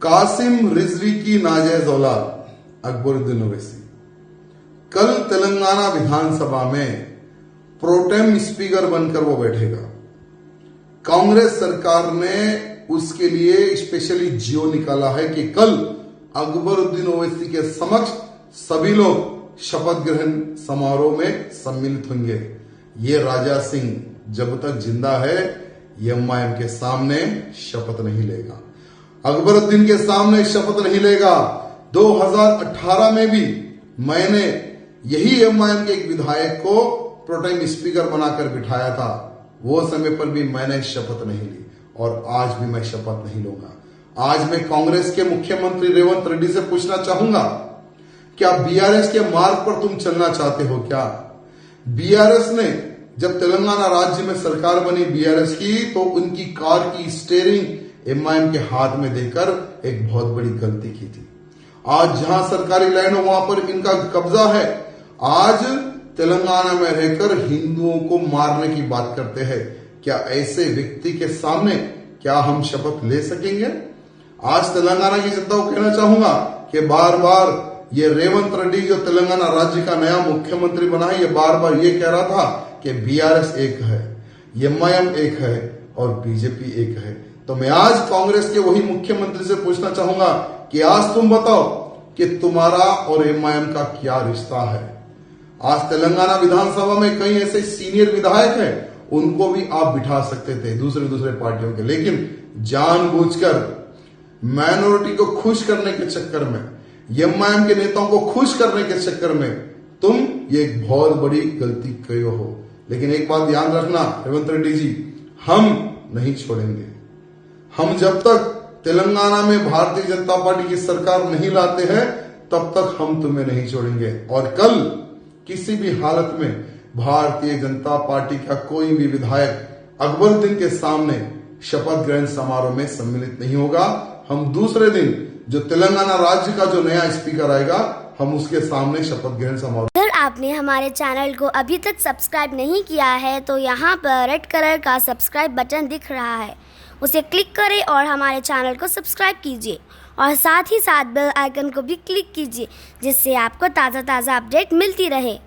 कासिम रिजवी की नाजायज औलाद अकबरुद्दीन ओवैसी कल तेलंगाना विधानसभा में प्रोटेम स्पीकर बनकर वो बैठेगा। कांग्रेस सरकार ने उसके लिए स्पेशली जियो निकाला है कि कल अकबरुद्दीन ओवैसी के समक्ष सभी लोग शपथ ग्रहण समारोह में सम्मिलित होंगे। ये राजा सिंह जब तक जिंदा है एमआईएम के सामने शपथ नहीं लेगा, अकबरुद्दीन के सामने शपथ नहीं लेगा। 2018 में भी मैंने यही एमआईएम के एक विधायक को प्रोटेम स्पीकर बनाकर बिठाया था। वो समय पर भी मैंने शपथ नहीं ली और आज भी मैं शपथ नहीं लूंगा। आज मैं कांग्रेस के मुख्यमंत्री रेवंत रेड्डी से पूछना चाहूंगा, क्या बीआरएस के मार्ग पर तुम चलना चाहते हो? क्या बीआरएस ने जब तेलंगाना राज्य में सरकार बनी बीआरएस की, तो उनकी कार की स्टीयरिंग एमआईएम के हाथ में देकर एक बहुत बड़ी गलती की थी। आज जहां सरकारी लैंड हो वहां पर इनका कब्जा है। आज तेलंगाना में रहकर हिंदुओं को मारने की बात करते हैं। क्या ऐसे व्यक्ति के सामने क्या हम शपथ ले सकेंगे? आज तेलंगाना की जनता को कहना चाहूंगा कि बार बार ये रेवंत रेड्डी जो तेलंगाना राज्य का नया मुख्यमंत्री बना है, ये बार बार ये कह रहा था कि बीआरएस एक है, एमआईएम एक है और बीजेपी एक है। तो मैं आज कांग्रेस के वही मुख्यमंत्री से पूछना चाहूंगा कि आज तुम बताओ कि तुम्हारा और एमआईएम का क्या रिश्ता है। आज तेलंगाना विधानसभा में कई ऐसे सीनियर विधायक हैं, उनको भी आप बिठा सकते थे दूसरे पार्टियों के, लेकिन जानबूझकर माइनॉरिटी को खुश करने के चक्कर में, एमआईएम के नेताओं को खुश करने के चक्कर में तुम ये एक बहुत बड़ी गलती किए हो। लेकिन एक बात ध्यान रखना रेवंत रेड्डी जी, हम नहीं छोड़ेंगे। हम जब तक तेलंगाना में भारतीय जनता पार्टी की सरकार नहीं लाते हैं तब तक हम तुम्हें नहीं छोड़ेंगे। और कल किसी भी हालत में भारतीय जनता पार्टी का कोई भी विधायक अकबरुद्दीन के सामने शपथ ग्रहण समारोह में सम्मिलित नहीं होगा। हम दूसरे दिन जो तेलंगाना राज्य का जो नया स्पीकर आएगा, हम उसके सामने शपथ ग्रहण समारोह। अगर आपने हमारे चैनल को अभी तक सब्सक्राइब नहीं किया है तो यहाँ पर रेड कलर का सब्सक्राइब बटन दिख रहा है, उसे क्लिक करें और हमारे चैनल को सब्सक्राइब कीजिए और साथ ही साथ बेल आइकन को भी क्लिक कीजिए, जिससे आपको ताज़ा अपडेट मिलती रहे।